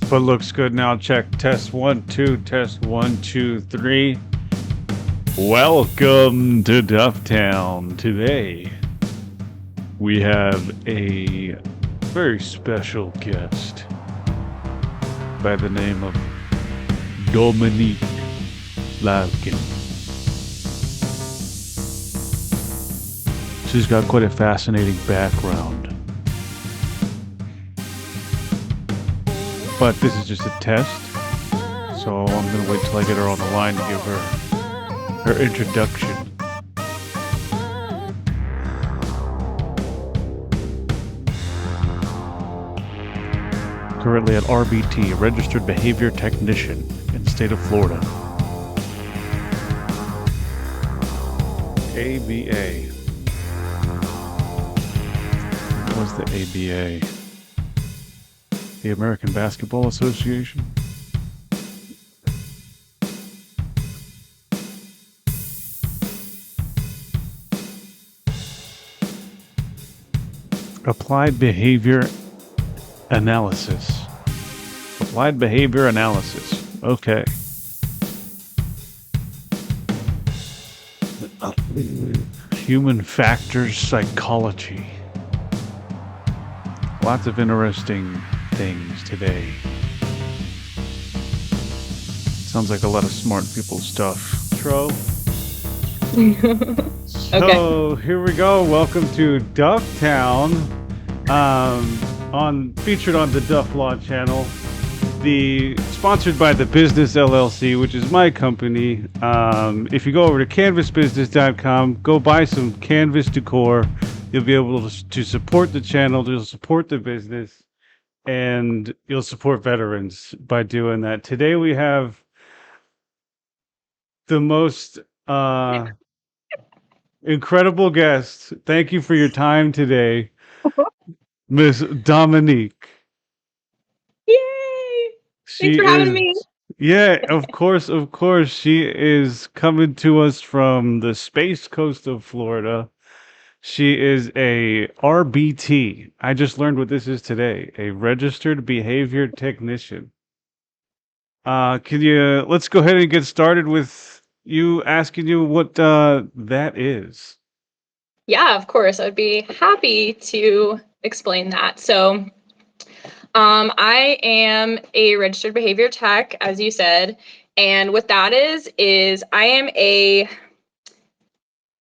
but looks good now. Check test 1 2, test 1 2 3. Welcome to DUFFTOWN. Today we have a very special guest by the name of Dominique Larkin. She's got quite a fascinating background. But this is just a test, so I'm going to wait till I get her on the line to give her introduction. Currently at RBT, Registered Behavior Technician in the state of Florida. ABA. What was the ABA? The American Basketball Association? Applied Behavior Analysis. Applied Behavior Analysis. Okay. Human Factors Psychology. Lots of interesting things today. Sounds like a lot of smart people stuff. Tro. So okay. Here we go. Welcome to DUFFTOWN. Featured on the Duff Law channel. Sponsored by the Business LLC, which is my company. If you go over to canvasbusiness.com, go buy some canvas decor. You'll be able to support the channel. You'll support the business. And you'll support veterans by doing that. Today we have the most incredible guest. Thank you for your time today, Miss Dominique. Yay! Thanks for having me. Yeah, of course. She is coming to us from the Space Coast of Florida. She is a RBT. I just learned what this is today. A Registered Behavior Technician. Let's go ahead and get started with you asking you what that is. Yeah, of course. I'd be happy to explain that. So, I am a registered behavior tech, as you said. And what that is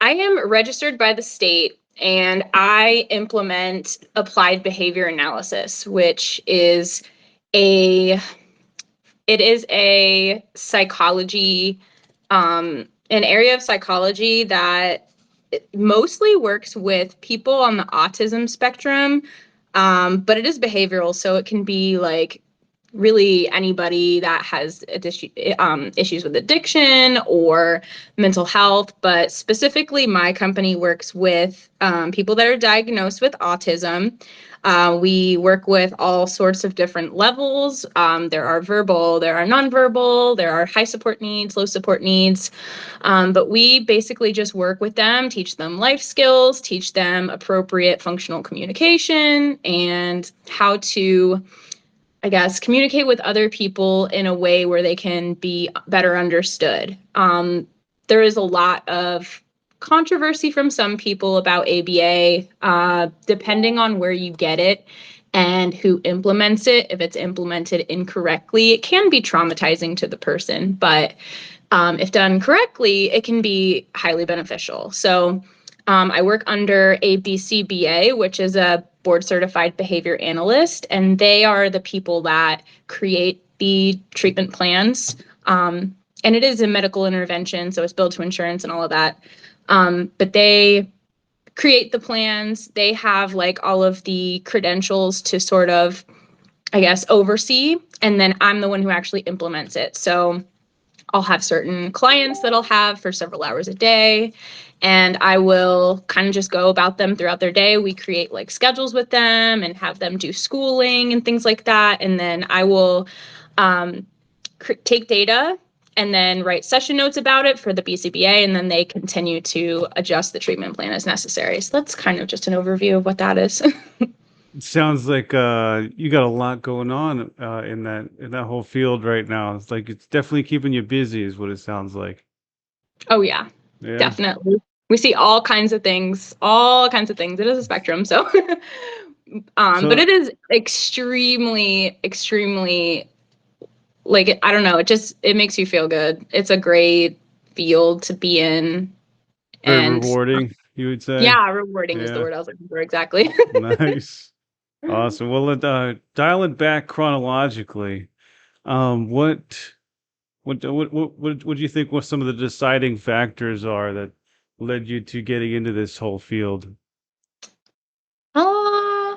I am registered by the state, and I implement applied behavior analysis, which is a psychology, an area of psychology that mostly works with people on the autism spectrum, but it is behavioral, so it can be like really anybody that has issues with addiction or mental health. But specifically, my company works with people that are diagnosed with autism. We work with all sorts of different levels. There are verbal, there are nonverbal, there are high support needs, low support needs. But we basically just work with them, teach them life skills, teach them appropriate functional communication, and how to, I guess, communicate with other people in a way where they can be better understood. There is a lot of controversy from some people about ABA, depending on where you get it and who implements it. If it's implemented incorrectly, it can be traumatizing to the person, but if done correctly, it can be highly beneficial. So I work under a BCBA, which is a board certified behavior analyst, and they are the people that create the treatment plans. And it is a medical intervention, so it's billed to insurance and all of that. But they create the plans. They have like all of the credentials to sort of, I guess, oversee. And then I'm the one who actually implements it. So I'll have certain clients that I'll have for several hours a day, and I will kind of just go about them throughout their day. We create like schedules with them and have them do schooling and things like that. And then I will take data and then write session notes about it for the BCBA, and then they continue to adjust the treatment plan as necessary. So that's kind of just an overview of what that is. It sounds like you got a lot going on in that whole field right now. It's like it's definitely keeping you busy, is what it sounds like. Oh yeah, Yeah. definitely. We see all kinds of things, all kinds of things. It is a spectrum, so but So it is extremely, extremely like I don't know, it makes you feel good. It's a great field to be in, very and rewarding, you would say. yeah, rewarding is the Yeah. word I was looking for exactly. Nice. Awesome. Well, dial it back chronologically. What what do you think what some of the deciding factors are that led you to getting into this whole field? Uh,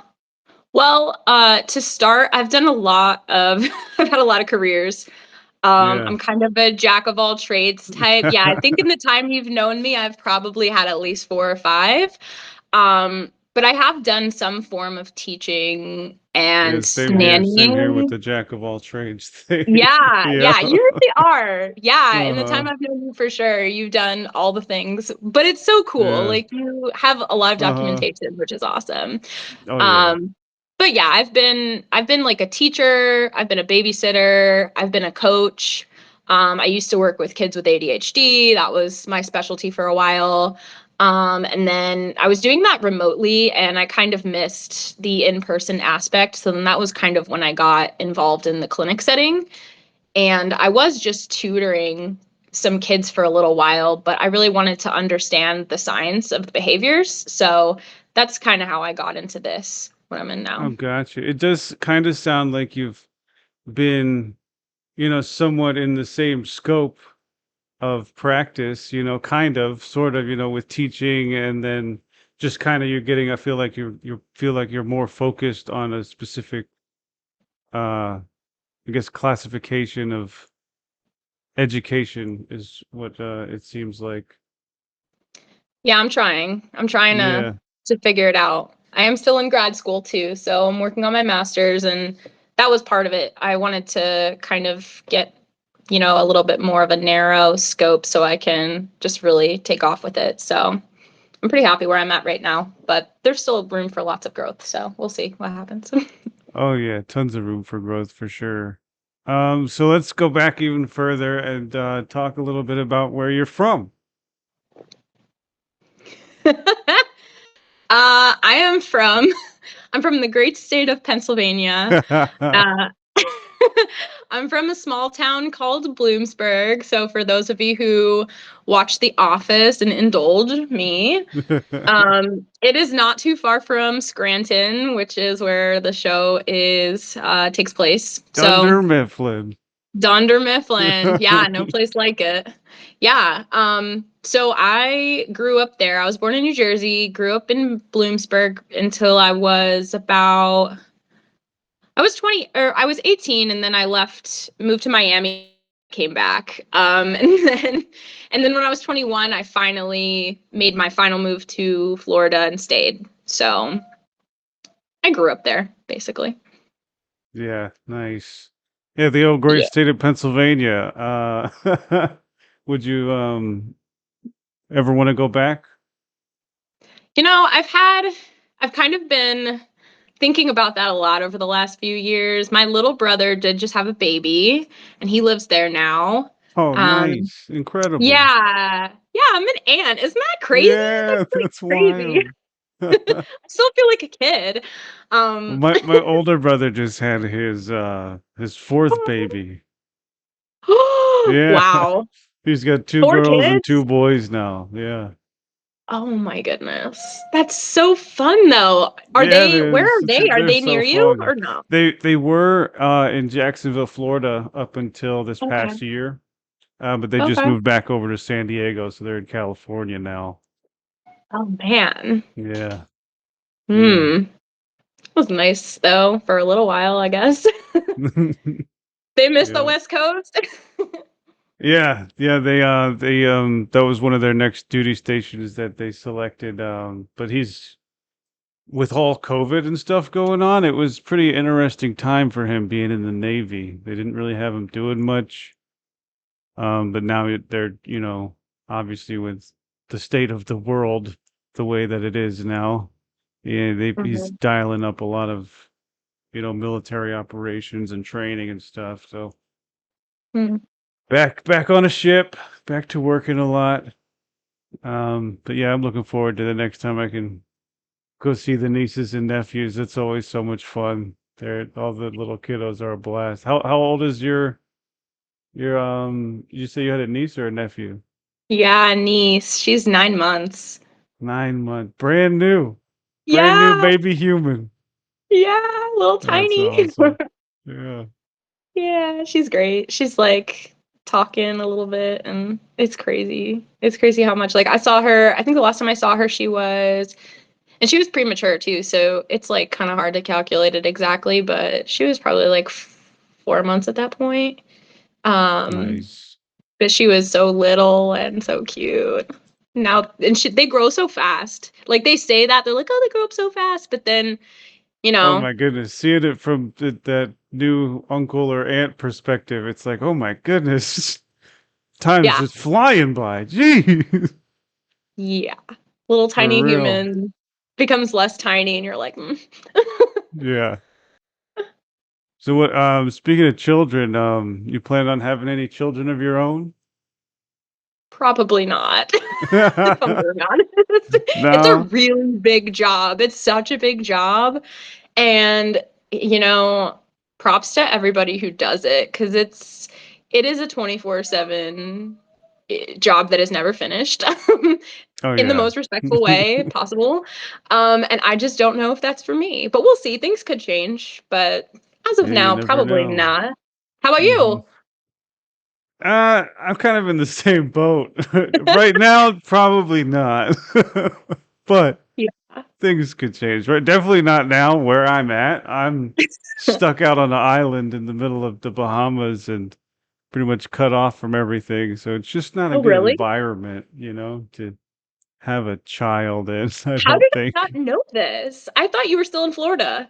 well, to start, I've done a lot of I've had a lot of careers. Yeah. I'm kind of a jack of all trades type. Yeah, I think in the time you've known me, I've probably had at least four or five. But I have done some form of teaching and Yeah, same here with nannying. the jack of all trades thing. Yeah, Yeah. yeah, you really are. Yeah, in the time Uh-huh. I've known you for sure, you've done all the things. But it's so cool. Yeah. Like you have a lot of Uh-huh. documentation, which is awesome. Oh yeah. Um, but yeah, I've been like a teacher, I've been a babysitter, I've been a coach. I used to work with kids with ADHD. That was my specialty for a while. And then I was doing that remotely and I kind of missed the in-person aspect. So then that was kind of when I got involved in the clinic setting. And I was just tutoring some kids for a little while, but I really wanted to understand the science of the behaviors. So that's kind of how I got into this, what I'm in Oh, now. gotcha. It does kind of sound like you've been, somewhat in the same scope of practice, kind of, sort of, with teaching and then just kind of you're getting, I feel like you feel like you're more focused on a specific, I guess, classification of education is what it seems like. Yeah, I'm trying. I'm trying Yeah. to figure it out. I am still in grad school too, so I'm working on my master's and that was part of it. I wanted to kind of get, a little bit more of a narrow scope so I can just really take off with it. So I'm pretty happy where I'm at right now, but there's still room for lots of growth. So we'll see what happens. Oh yeah, tons of room for growth for sure. So let's go back even further and talk a little bit about where you're from. I am from I'm from the great state of Pennsylvania. Uh, I'm from a small town called Bloomsburg. So for those of you who watch The Office and indulge me, it is not too far from Scranton, which is where the show is takes place. So Dunder Mifflin. Dunder Mifflin. Yeah, no place like it. Yeah. So I grew up there. I was born in New Jersey, grew up in Bloomsburg until I was 20 or I was 18 and then I left, moved to Miami, came back. And then when I was 21, I finally made my final move to Florida and stayed. So I grew up there, basically. Yeah, nice. Yeah, the old great Yeah. state of Pennsylvania. Would you ever want to go back? I've kind of been thinking about that a lot over the last few years. My little brother did just have a baby, and he lives there now. Oh, Um, nice. Incredible. yeah, yeah, I'm an aunt. Isn't that crazy? Yeah, That's like that's crazy. wild. I still feel like a kid. Um, My older brother just had his fourth baby. Yeah. wow, He's got two four girls and two kids. boys now. Yeah. Oh my goodness, that's so fun though. Are Yeah, it they? Where is. are they? Are They're they so near you fun. or no? They were in Jacksonville, Florida up until this Okay. past year. But they just Okay. moved back over to San Diego, so they're in California now. Oh man. Yeah. Yeah. Hmm. Was nice though for a little while, I guess. They missed the Yeah. West Coast. Yeah, yeah, they that was one of their next duty stations that they selected. But he's with all COVID and stuff going on, it was pretty interesting time for him being in the Navy. They didn't really have him doing much. But now they're, obviously with the state of the world the way that it is now, Yeah, he's Mhm. dialing up a lot of, military operations and training and stuff. So Mm. back on a ship, back to working a lot. But yeah, I'm looking forward to the next time I can go see the nieces and nephews. It's always so much fun. All the little kiddos are a blast. How old is you say you had a niece or a nephew? Yeah, niece. She's 9 months. 9 months. Brand new. Brand new Yeah, baby human. yeah, little That's tiny. awesome. Yeah. Yeah, she's great. She's like talking a little bit and it's crazy. It's crazy how much like I saw her, I think the last time I saw her and she was premature too, so it's like kind of hard to calculate it exactly, but she was probably like 4 months at that point. Um, Nice. but she was so little and so cute. Now and they grow so fast. Like they say that they're like, "Oh, they grow up so fast," but then, you Oh know, my goodness. Seeing it from that new uncle or aunt perspective, it's like, oh my goodness. Time's yeah. just flying by. Gee. Yeah. Little For tiny real. human becomes less tiny and you're like, "Mm." Yeah. So what speaking of children, you plan on having any children of your own? Probably not. If I'm being honest. It's a No? really big job. It's such a big job. And, you know, props to everybody who does it because it is a 24/7 job that is never finished Oh in the yeah. most respectful way possible. And I just don't know if that's for me. But we'll see. Things could change. But as of Yeah, you now, never probably know. not. How about Hmm. you? I'm kind of in the same boat. Right now, probably not. But Yeah. things could change. Right? Definitely not now where I'm at. I'm stuck out on an island in the middle of the Bahamas and pretty much cut off from everything. So it's just not a Oh, good really? environment, to have a child in, I How don't did I not think. know this? I thought you were still in Florida.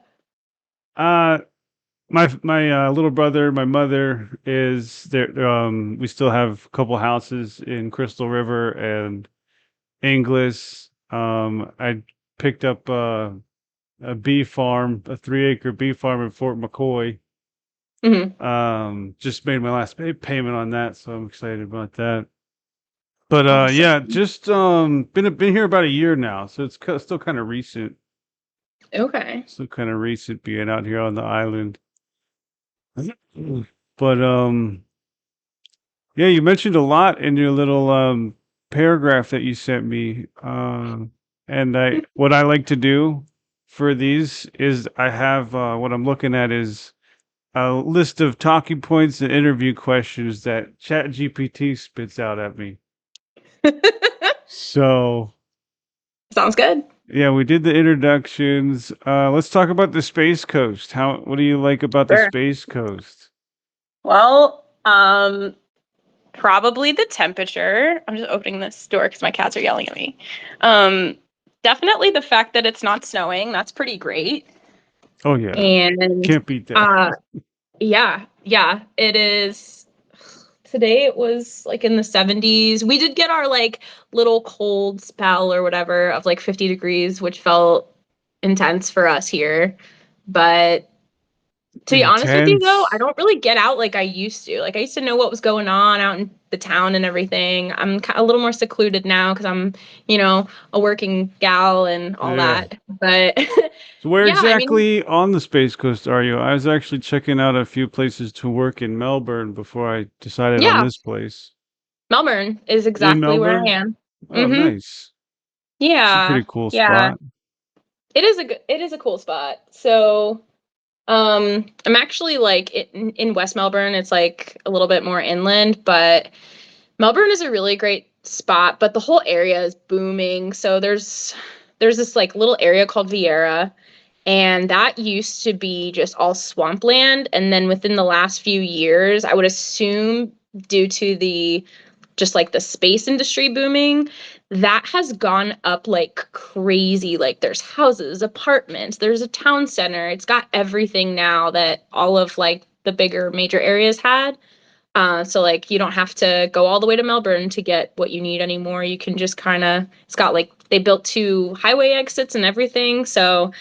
Uh my little brother, my mother is there. We still have a couple houses in Crystal River and Inglis. I picked up a bee farm, a 3-acre bee farm in Fort McCoy. Hmm. Just made my last payment on that, so I'm excited about that. But yeah, Awesome. just been here about a year now, so it's still kind of recent. Okay. Still kind of recent being out here on the island. But yeah, you mentioned a lot in your little paragraph that you sent me. And what I like to do for these is I have what I'm looking at is a list of talking points and interview questions that ChatGPT spits out at me. So Sounds good. yeah, we did the introductions. Let's talk about the Space Coast. What do you like about the Sure. Space Coast? Well, probably the temperature. I'm just opening this door because my cats are yelling at me. Um, Definitely the fact that it's not snowing. That's pretty great. Oh yeah, And can't beat that. uh, yeah, yeah, it is. Today it was like in the 70s. We did get our like little cold spell or whatever of like 50 degrees, which felt intense for us here. But to be honest with you though, I Intense. don't really get out like I used to. Like I used to know what was going on out in the town and everything. I'm a little more secluded now because I'm, a working gal and all Yeah. that. But So where yeah, I mean, exactly on the Space Coast are you? I was actually checking out a few places to work in Melbourne before I decided on yeah, this place. Melbourne is You in exactly where I Melbourne? am. Oh, Mhm. nice. It's a Yeah. pretty cool Yeah. spot. It is a cool spot. So, I'm actually like in West Melbourne. It's like a little bit more inland, but Melbourne is a really great spot, but the whole area is booming. So there's this like little area called Vieira, and that used to be just all swampland. And then within the last few years, I would assume due to the just like the space industry booming, that has gone up like crazy. Like there's houses, apartments, there's a town center. It's got everything now that all of like the bigger major areas had. So like you don't have to go all the way to Melbourne to get what you need anymore. You can just kind of, it's got like, they built 2 highway exits and everything. So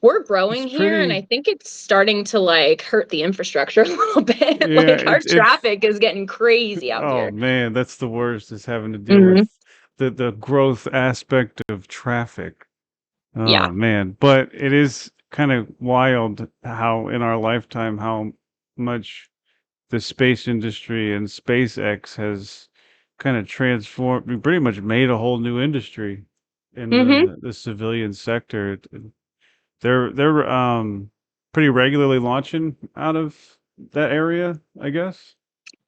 we're It's growing here, and I pretty. think it's starting to like hurt the infrastructure a little bit. Yeah, Like our it's. traffic is getting crazy out Oh here. man, that's the worst, is having to deal Hmm. with the growth aspect of traffic. Oh Yeah. man, but it is kind of wild how in our lifetime how much the space industry and SpaceX has kind of transformed, we pretty much made a whole new industry in Hmm. the civilian sector. They're pretty regularly launching out of that area, I guess.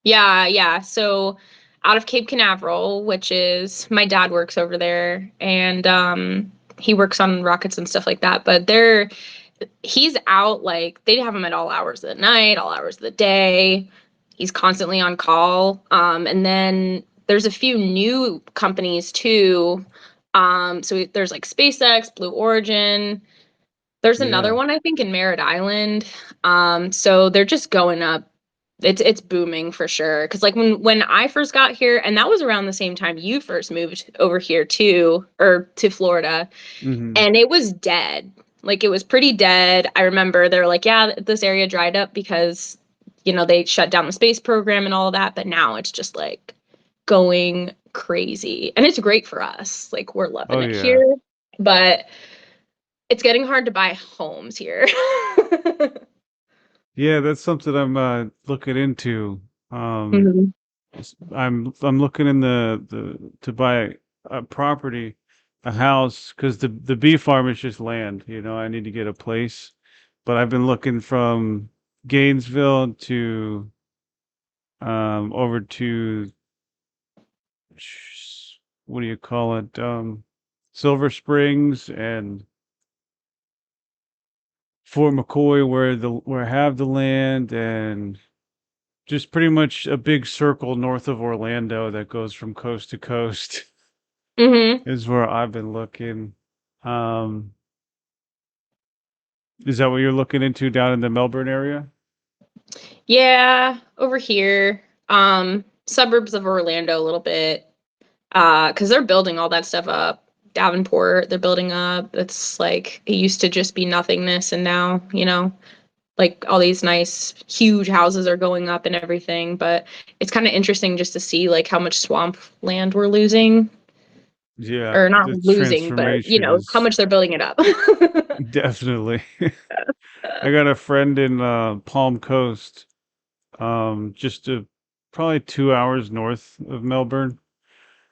Yeah, yeah. So out of Cape Canaveral, which is my dad works over there, and he works on rockets and stuff like that. But he's out, like they have him at all hours of the night, all hours of the day. He's constantly on call. And then there's a few new companies too. So there's like SpaceX, Blue Origin. There's another Yeah. one I think in Merritt Island. So they're just going up. It's booming for sure. Because like when I first got here, and that was around the same time you first moved over here too, or to Florida, Hmm. and it was dead. Like it was pretty dead. I remember they were like, yeah, this area dried up because they shut down the space program and all of that. But now it's just like going crazy, and it's great for us. Like we're loving Oh it yeah. here, but it's getting hard to buy homes here. Yeah, that's something I'm looking into. Um, Mhm. I'm looking in the to buy a property, a house, because the bee farm is just land. I need to get a place, but I've been looking from Gainesville to over to what do you call it? Silver Springs and Fort McCoy, where I have the land, and just pretty much a big circle north of Orlando that goes from coast to coast Mhm. is where I've been looking. Um, is that what you're looking into down in the Melbourne area? Yeah, over here, suburbs of Orlando a little bit. Because they're building all that stuff up. Davenport, they're building up. It's like it used to just be nothingness, and now, like all these nice, huge houses are going up and everything. But it's kind of interesting just to see like how much swamp land we're losing, Yeah, or not the losing, but transformation how is much they're building it up. definitely. I got a friend in Palm Coast, just probably 2 hours north of Melbourne.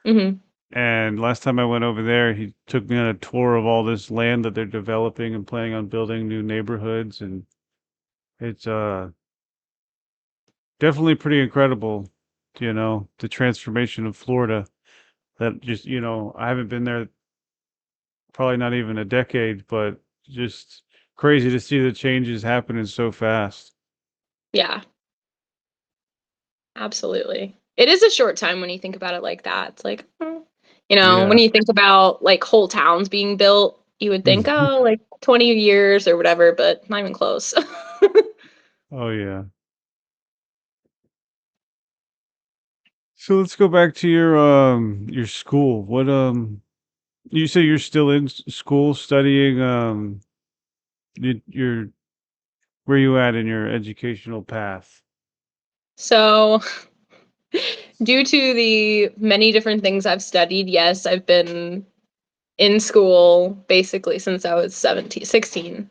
Hmm. And last time I went over there, he took me on a tour of all this land that they're developing and planning on building new neighborhoods, and it's definitely pretty incredible, the transformation of Florida. That just, I haven't been there probably not even a decade, but just crazy to see the changes happening so fast. Yeah, absolutely. It is a short time when you think about it like that. It's like, when Yeah. you think about like whole towns being built, you would think, oh, like 20 years or whatever, but not even close. Oh yeah. So let's go back to your school. What you say you're still in school studying you're where you at in your educational path? So, due to the many different things I've studied, yes, I've been in school basically since I was 17, 16.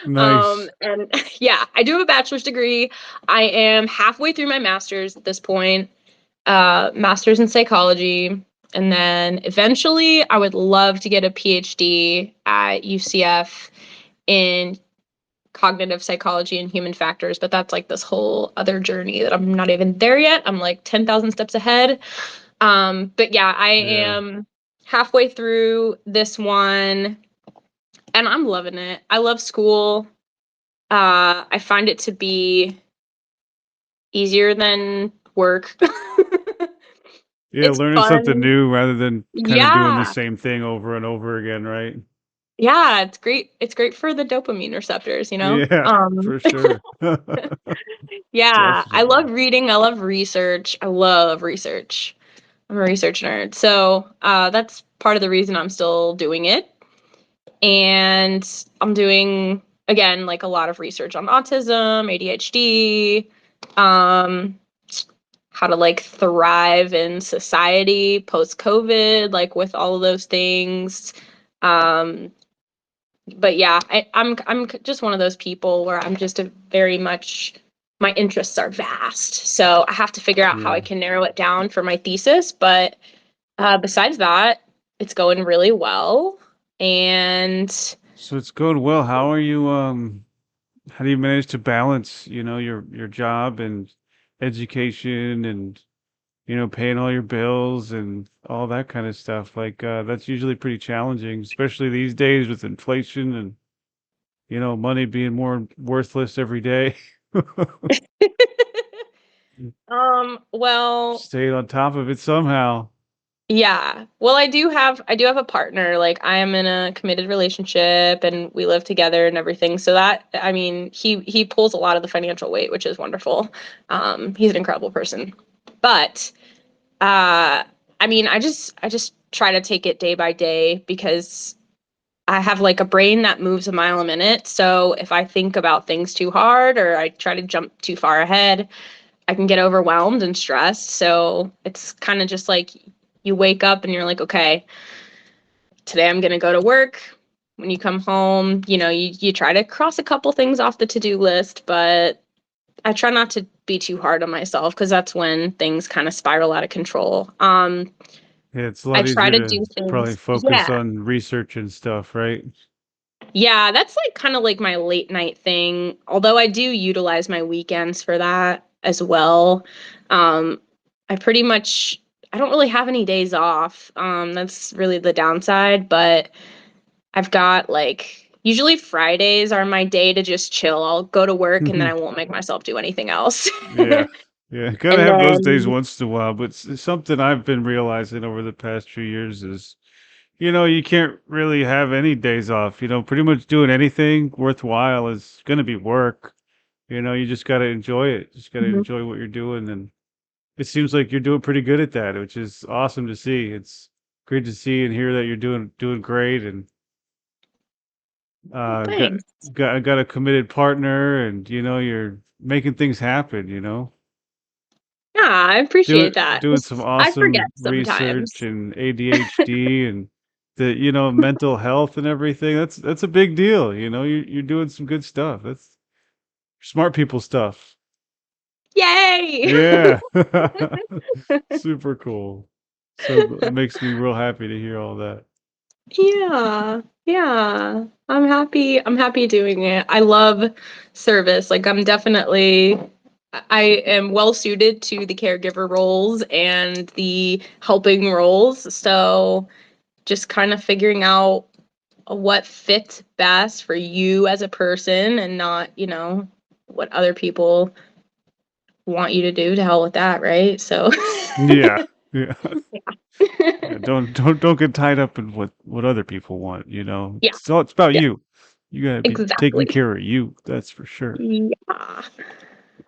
Nice. And yeah, I do have a bachelor's degree. I am halfway through my master's at this point, master's in psychology. And then eventually, I would love to get a PhD at UCF in cognitive psychology and human factors, but that's like this whole other journey that I'm not even there yet. I'm like 10,000 steps ahead. But yeah, I Yeah. am halfway through this one, and I'm loving it. I love school. I find it to be easier than work. Yeah, It's learning something fun. new rather than kind of doing the Yeah. same thing over and over again, right? Yeah, it's great. It's great for the dopamine receptors, you know? Yeah, for sure. Yeah, I Definitely. love reading. I love research. I love research. I'm a research nerd. So, that's part of the reason I'm still doing it. And I'm doing, again, like a lot of research on autism, ADHD, um, how to like thrive in society post COVID, like with all of those things. Um, but yeah, I'm just one of those people where I'm just a very much my interests are vast. So I have to figure out how I Yeah. can narrow it down for my thesis. But besides that, it's going really well. And So it's going well. How do you manage to balance, your job and education and, paying all your bills and all that kind of stuff? Like, that's usually pretty challenging, especially these days with inflation and, money being more worthless every day. well, Staying on top of it somehow. yeah. Well, I do have a partner. Like I am in a committed relationship and we live together and everything. So that I mean, he pulls a lot of the financial weight, which is wonderful. He's an incredible person. But I mean, I just try to take it day by day because I have like a brain that moves a mile a minute. So if I think about things too hard or I try to jump too far ahead, I can get overwhelmed and stressed. So it's kind of just like you wake up and you're like, okay, today I'm going to go to work. When you come home, you try to cross a couple things off the to-do list, but I try not to be too hard on myself because that's when things kind of spiral out of control. Yeah, it's a I lot try easier to to do probably things. focus Yeah. on research and stuff, right? Yeah, that's like kind of like my late night thing. Although I do utilize my weekends for that as well. Um, I pretty much I don't really have any days off. That's really the downside, but I've got like usually Fridays are my day to just chill. I'll go to work and then I won't make myself do anything else. Yeah. Yeah, gotta And have those days then once in a while, but something I've been realizing over the past few years is, you can't really have any days off. Pretty much doing anything worthwhile is gonna be work. You just gotta enjoy it. Just gotta Mhm. enjoy what you're doing, and it seems like you're doing pretty good at that, which is awesome to see. It's great to see and hear that you're doing great, and Well, got thanks. got a committed partner, and you're making things happen. Yeah, I appreciate that. Doing some I forget awesome research sometimes. and ADHD and the mental health and everything. That's a big deal. You're doing some good stuff. That's smart people stuff. Yay! Yeah. Super cool. So it makes me real happy to hear all that. Yeah, yeah. I'm happy doing it. I love service. Like I am well suited to the caregiver roles and the helping roles. So just kind of figuring out what fits best for you as a person and not, what other people want you to do. To hell with that, right? So Yeah. Yeah. Yeah, don't get tied up in what other people want. yeah, It's about yeah, you. You gotta be taking exactly. care of you. That's for sure. Yeah.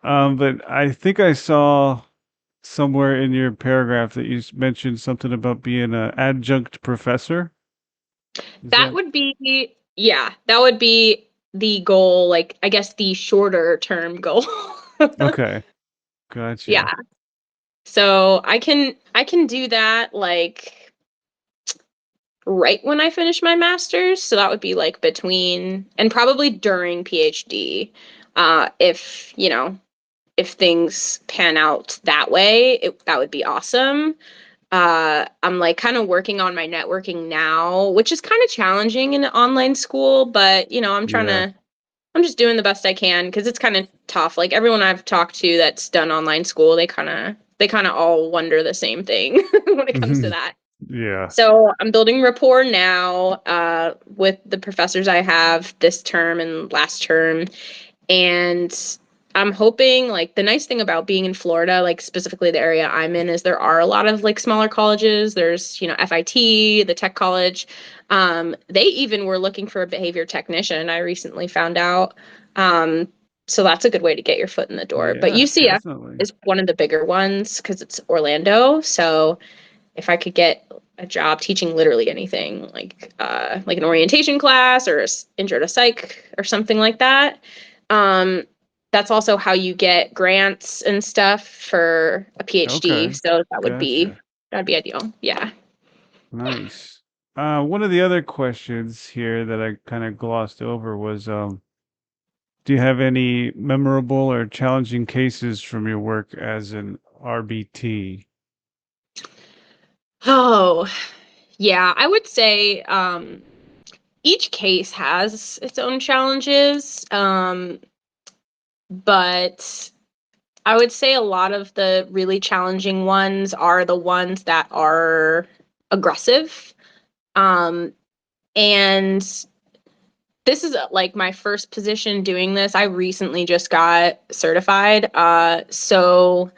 But I think I saw somewhere in your paragraph that you mentioned something about being an adjunct professor. Is That that would be, yeah, that would be the goal, like I guess the shorter term goal. okay? Gotcha. Yeah. So I can do that like right when I finish my master's. So that would be like between and probably during PhD. If things pan out that way, that would be awesome. I'm like kind of working on my networking now, which is kind of challenging in an online school, but Yeah. I'm just doing the best I can because it's kind of tough. Like everyone I've talked to that's done online school, they kind of all wonder the same thing when it comes to that. Yeah. So I'm building rapport now with the professors I have this term and last term, and I'm hoping, like, the nice thing about being in Florida, like specifically the area I'm in, is there are a lot of like smaller colleges. There's, FIT, the tech college. They even were looking for a behavior technician, I recently found out. Um, so that's a good way to get your foot in the door. But Yeah, UCF definitely. is one of the bigger ones because it's Orlando. So if I could get a job teaching literally anything, like an orientation class or intro to psych or something like that, um, that's also how you get grants and stuff for a PhD. Okay, So gotcha. that'd be ideal. Yeah. Nice. One of the other questions here that I kind of glossed over was, do you have any memorable or challenging cases from your work as an RBT? Oh, yeah. I would say each case has its own challenges, but I would say a lot of the really challenging ones are the ones that are aggressive. Um, and this is like my first position doing this. I recently just got certified. So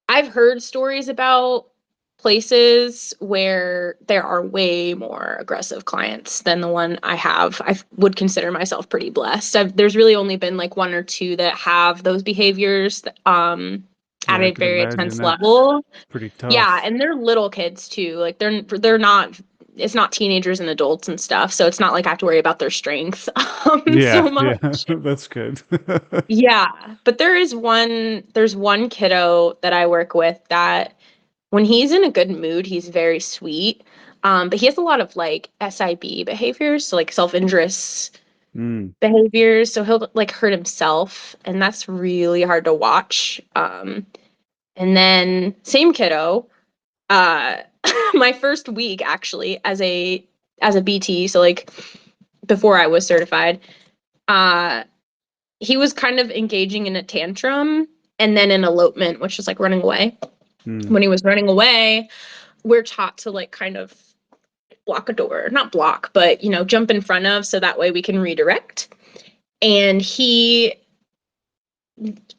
I've heard stories about places where there are way more aggressive clients than the one I have. I would consider myself pretty blessed. There's really only been like one or two that have those behaviors at Yeah, I a could very imagine intense that's level. pretty Yeah, tough. and they're little kids too. Like they're not, it's not teenagers and adults and stuff. So it's not like I have to worry about their strength Yeah, so yeah, much. that's good. Yeah, but there's one kiddo that I work with that when he's in a good mood, he's very sweet. But he has a lot of like SIB behaviors, so like self-injurious Mm, behaviors. So he'll like hurt himself, and that's really hard to watch. And then same kiddo, uh, my first week actually as a BT, so like before I was certified, uh, he was kind of engaging in a tantrum and then an elopement, which is like running away. mm. When he was running away, we're taught to like kind of block a door, not block, but jump in front of so that way we can redirect. And he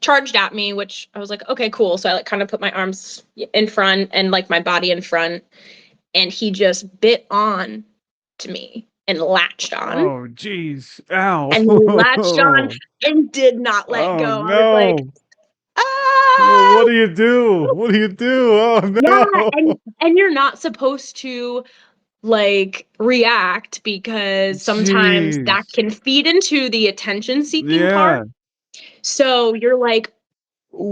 charged at me, which I was like, okay, cool. So I like kind of put my arms in front and like my body in front, and he just bit on to me and latched on. Oh, jeez. Ow. And he latched on and did not let Oh, go. I was like, no. Well, ah, what do you do? What do you do? Oh, yeah. no. And you're not supposed to like react because sometimes that Jeez. can feed into the attention seeking part. Yeah. So you're like,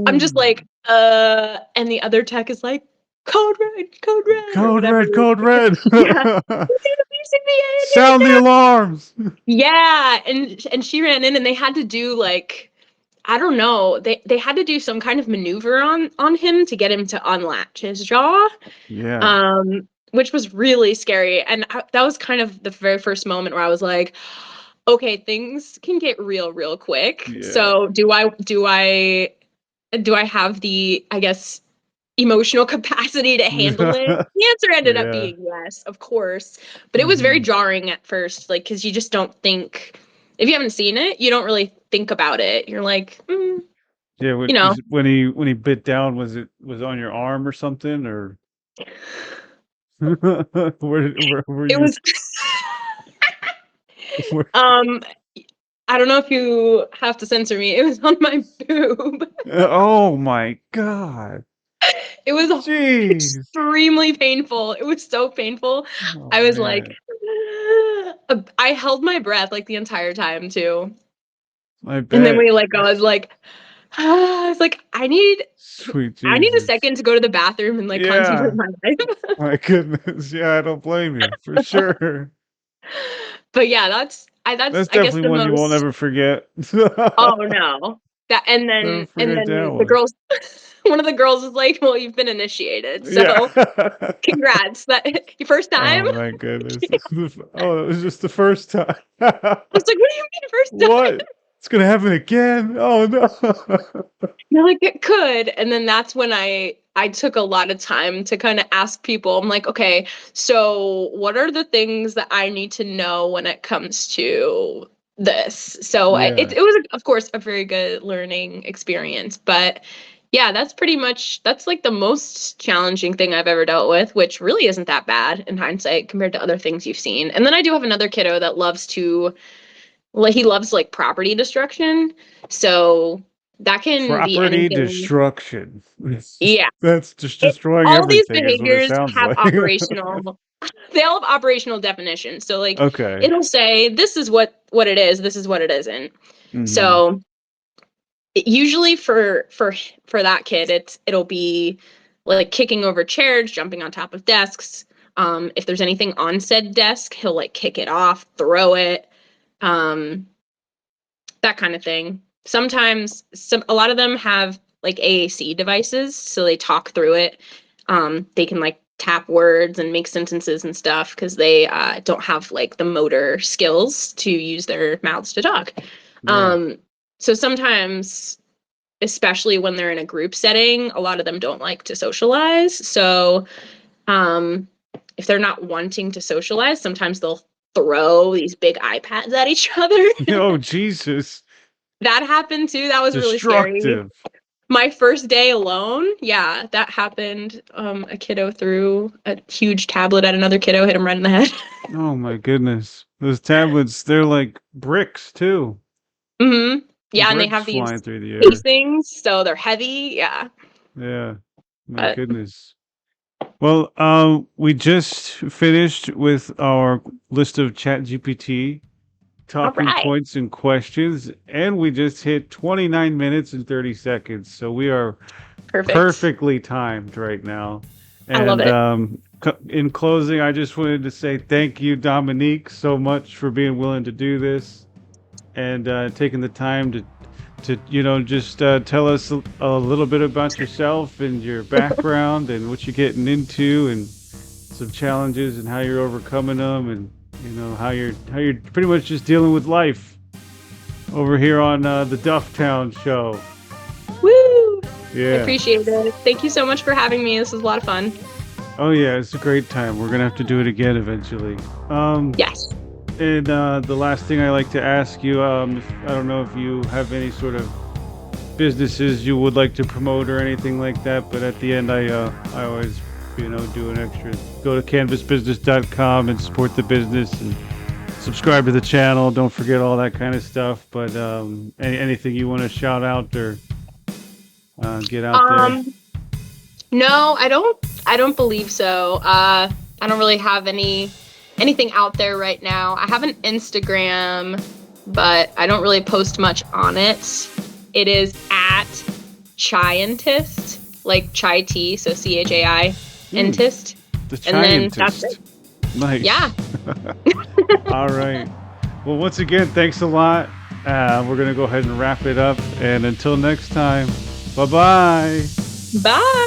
I'm just Ooh. like, and the other tech is like, code red, or Code whatever. red, code red. Yeah. He's abusing me and doing Sound the that. alarms. Yeah. And she ran in and they had to do like, I don't know, they had to do some kind of maneuver on him to get him to unlatch his jaw. Yeah. Which was really scary. And that was kind of the very first moment where I was like, okay, things can get real quick. Yeah. So do I have the, I guess, emotional capacity to handle it? The answer ended up Yeah. being yes, of course. But it was very Hmm. jarring at first, like, because you just don't think, if you haven't seen it, you don't really think about it. You're like, Yeah, you know, when he bit down, was on your arm or something, or where were it you? was, Where, um, I don't know if you have to censor me. It was on my boob. oh my God. It was Jeez. extremely painful. It was so painful. Oh I was like, man. I held my breath like the entire time too. I And then when bet. he let go, I was like, I was like, Sweet I need a Jesus. second to go to the bathroom and like contemplate Yeah. my life. My goodness. Yeah, I don't blame you for sure. But yeah, that's That's I guess definitely the one you won't most. ever forget. Oh no. That and Never then and forget that then the one. girls one of the girls was like, "Well, you've been initiated." Yeah. So, congrats. That your first time? Oh my goodness. Oh, it was just the first time. I was like, "What do you mean first time?" What? It's gonna happen again? Oh no. They're like, "It could." And then that's when I took a lot of time to kind of ask people. I'm like, "Okay, so what are the things that I need to know when it comes to this. So Yeah. it was, of course, a very good learning experience. But yeah, that's like the most challenging thing I've ever dealt with, which really isn't that bad in hindsight compared to other things you've seen. And then I do have another kiddo that he loves like property destruction. So that can be Property anything. destruction. Yeah. That's just destroying All of these everything, is what it behaviors sounds have like. operational they all have operational definitions. So like Okay. it'll say this is what it is, this is what it isn't. Hmm. So usually for that kid, it'll be like kicking over chairs, jumping on top of desks. If there's anything on said desk, he'll like kick it off, throw it, um, that kind of thing. Sometimes a lot of them have like AAC devices, so they talk through it. They can like tap words and make sentences and stuff because they don't have like the motor skills to use their mouths to talk. Yeah. Um, so sometimes, especially when they're in a group setting, a lot of them don't like to socialize. So um, if they're not wanting to socialize, sometimes they'll throw these big iPads at each other. Oh, Jesus. That happened too. That was really scary. Destructive. My first day alone, yeah, that happened. A kiddo threw a huge tablet at another kiddo, hit him right in the head. Oh my goodness. Those tablets, they're like bricks too. Yeah, and they Bricks have these flying through the air. casings, so they're heavy. Yeah, Yeah. My but goodness. Well, we just finished with our list of Chat GPT all talking right, points and questions, and we just hit 29 minutes and 30 seconds. So we are perfect. perfectly timed right now. I love And it. in closing, I just wanted to say thank you, Dominique, so much for being willing to do this and taking the time to just tell us a little bit about yourself and your background and what you're getting into and some challenges and how you're overcoming them and how you're pretty much just dealing with life over here on the DUFFTOWN show. Woo! I Yeah. appreciate it. Thank you so much for having me. This was a lot of fun. Oh yeah, it's a great time. We're gonna have to do it again eventually. Yes. And the last thing I like to ask you, I don't know if you have any sort of businesses you would like to promote or anything like that, but at the end, I always do an extra. Go to canvasbusiness.com and support the business and subscribe to the channel. Don't forget all that kind of stuff. But anything you want to shout out or get out there? No, I don't believe so. I don't really have anything out there right now. I have an Instagram, but I don't really post much on it. It is at Chientist, like chai tea, so CHAI, entist. The And then that's it. Chientist. Nice. Yeah. All right. Well, once again, thanks a lot. We're going to go ahead and wrap it up. And until next time, bye-bye. Bye.